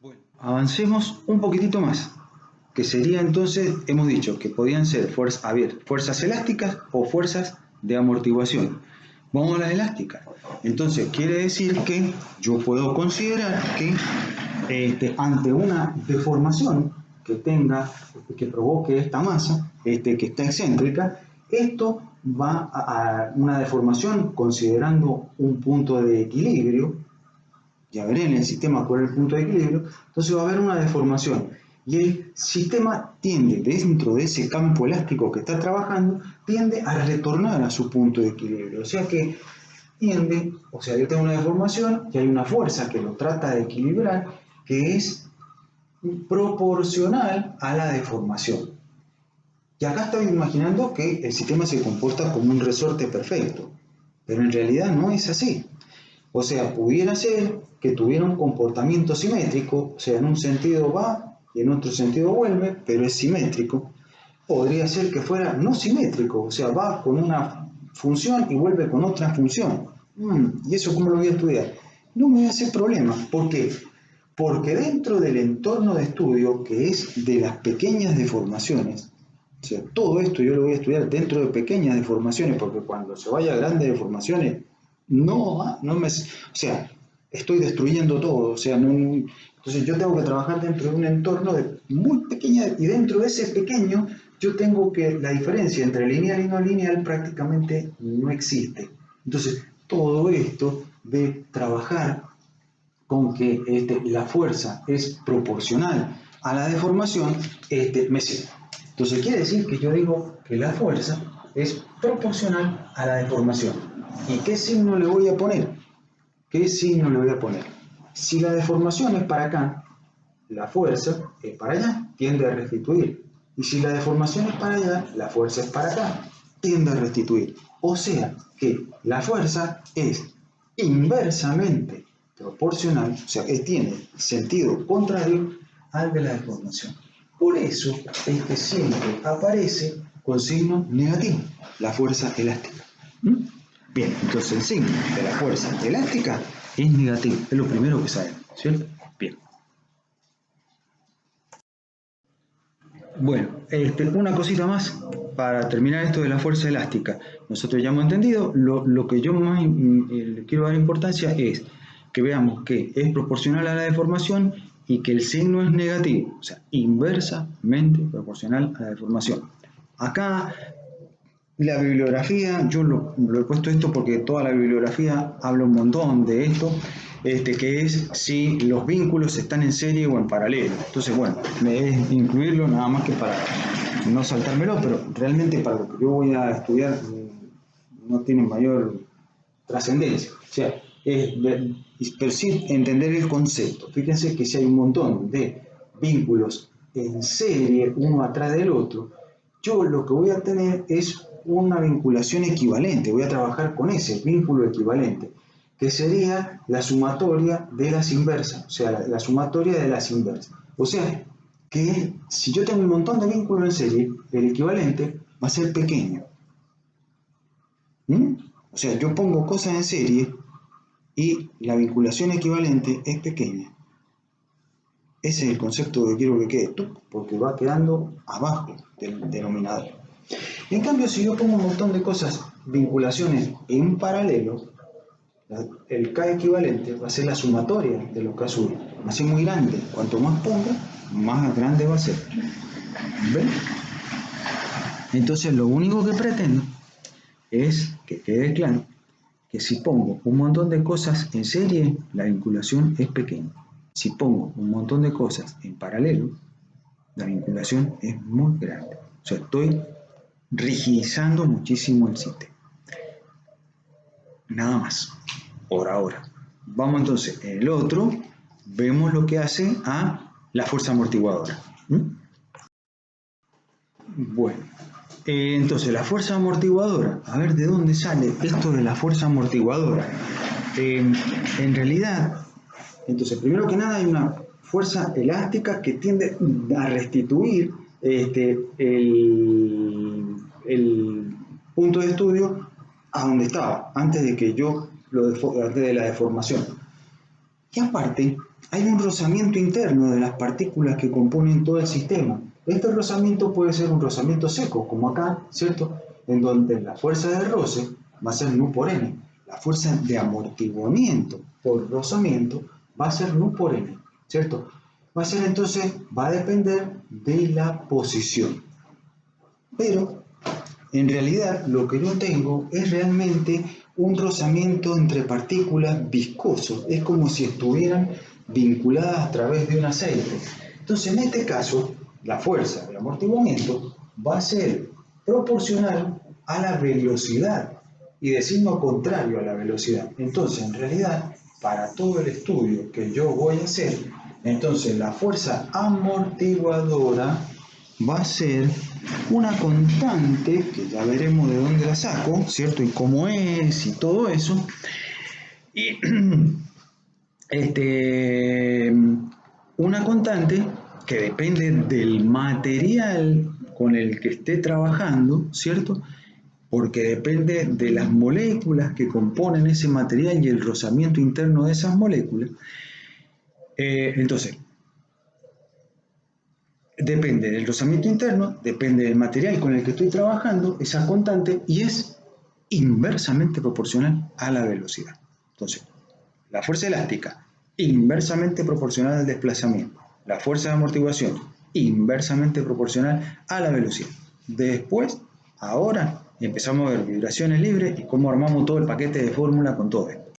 Bueno, avancemos un poquitito más, que sería entonces, hemos dicho que podían ser fuerzas elásticas o fuerzas de amortiguación. Vamos a las elásticas. Entonces quiere decir que yo puedo considerar que ante una deformación que provoque esta masa, que está excéntrica, esto va a una deformación considerando un punto de equilibrio. Ya veré en el sistema cuál es el punto de equilibrio. Entonces va a haber una deformación y el sistema tiende, dentro de ese campo elástico que está trabajando, tiende a retornar a su punto de equilibrio. O sea que yo tengo una deformación y hay una fuerza que lo trata de equilibrar, que es proporcional a la deformación. Y acá estoy imaginando que el sistema se comporta como un resorte perfecto, pero en realidad no es así. O sea, pudiera ser que tuviera un comportamiento simétrico, o sea, en un sentido va y en otro sentido vuelve, pero es simétrico. Podría ser que fuera no simétrico, o sea, va con una función y vuelve con otra función. ¿Y eso cómo lo voy a estudiar? No me voy a hacer problema. ¿Por qué? Porque dentro del entorno de estudio, que es de las pequeñas deformaciones, o sea, todo esto yo lo voy a estudiar dentro de pequeñas deformaciones, porque cuando se vaya a grandes deformaciones, o sea, estoy destruyendo todo, o sea, entonces yo tengo que trabajar dentro de un entorno muy pequeño y dentro de ese pequeño yo tengo que, la diferencia entre lineal y no lineal prácticamente no existe. Entonces, todo esto de trabajar con que la fuerza es proporcional a la deformación, me sirve. Entonces quiere decir que yo digo que la fuerza es proporcional a la deformación. ¿Y qué signo le voy a poner? ¿Qué signo le voy a poner? Si la deformación es para acá, la fuerza es para allá, tiende a restituir. Y si la deformación es para allá, la fuerza es para acá, tiende a restituir. O sea que la fuerza es inversamente proporcional, o sea, tiene sentido contrario al de la deformación. Por eso es que siempre aparece con signo negativo, la fuerza elástica. Bien, entonces el signo de la fuerza elástica es negativo, es lo primero que sabemos, ¿cierto? Bien. Bueno, una cosita más para terminar esto de la fuerza elástica. Nosotros ya hemos entendido, lo que yo más le quiero dar importancia es que veamos que es proporcional a la deformación y que el signo es negativo, o sea, inversamente proporcional a la deformación. Acá la bibliografía, yo lo he puesto esto porque toda la bibliografía habla un montón de esto, que es si los vínculos están en serie o en paralelo. Entonces, bueno, es incluirlo nada más que para no saltármelo, pero realmente para lo que yo voy a estudiar no tiene mayor trascendencia. O sea, pero sí entender el concepto. Fíjense que si hay un montón de vínculos en serie, uno atrás del otro, yo lo que voy a tener es una vinculación equivalente, voy a trabajar con ese vínculo equivalente, que sería la sumatoria de las inversas, o sea, la sumatoria de las inversas. O sea, que si yo tengo un montón de vínculos en serie, el equivalente va a ser pequeño. O sea, yo pongo cosas en serie y la vinculación equivalente es pequeña. Ese es el concepto que quiero que quede, porque va quedando abajo del denominador. En cambio, si yo pongo un montón de cosas, vinculaciones en paralelo, el K equivalente va a ser la sumatoria de los K1. Va a ser muy grande. Cuanto más ponga, más grande va a ser. ¿Ven? Entonces, lo único que pretendo es que quede claro que si pongo un montón de cosas en serie, la vinculación es pequeña. Si pongo un montón de cosas en paralelo, la vinculación es muy grande. O sea, estoy rigidizando muchísimo el sistema. Nada más, por ahora. Vamos entonces, en el otro, vemos lo que hace a la fuerza amortiguadora. Bueno, entonces la fuerza amortiguadora, a ver de dónde sale esto de la fuerza amortiguadora. En realidad, entonces primero que nada hay una fuerza elástica que tiende a restituir el punto de estudio a donde estaba, antes de que antes de la deformación. Y aparte, hay un rozamiento interno de las partículas que componen todo el sistema. Este rozamiento puede ser un rozamiento seco, como acá, ¿cierto? En donde la fuerza de roce va a ser nu por n. La fuerza de amortiguamiento por rozamiento va a ser nu por n, ¿cierto? Va a ser entonces, va a depender de la posición. Pero, en realidad, lo que yo tengo es realmente un rozamiento entre partículas viscoso. Es como si estuvieran vinculadas a través de un aceite. Entonces, en este caso, la fuerza de amortiguamiento va a ser proporcional a la velocidad y de signo contrario a la velocidad. Entonces, en realidad, para todo el estudio que yo voy a hacer, entonces la fuerza amortiguadora va a ser una constante, que ya veremos de dónde la saco, ¿cierto? Y cómo es y todo eso. Y una constante que depende del material con el que esté trabajando, ¿cierto? Porque depende de las moléculas que componen ese material y el rozamiento interno de esas moléculas. Entonces, depende del rozamiento interno, depende del material con el que estoy trabajando, esa constante, y es inversamente proporcional a la velocidad. Entonces, la fuerza elástica, inversamente proporcional al desplazamiento. La fuerza de amortiguación, inversamente proporcional a la velocidad. Después, ahora, empezamos a ver vibraciones libres y cómo armamos todo el paquete de fórmula con todo esto.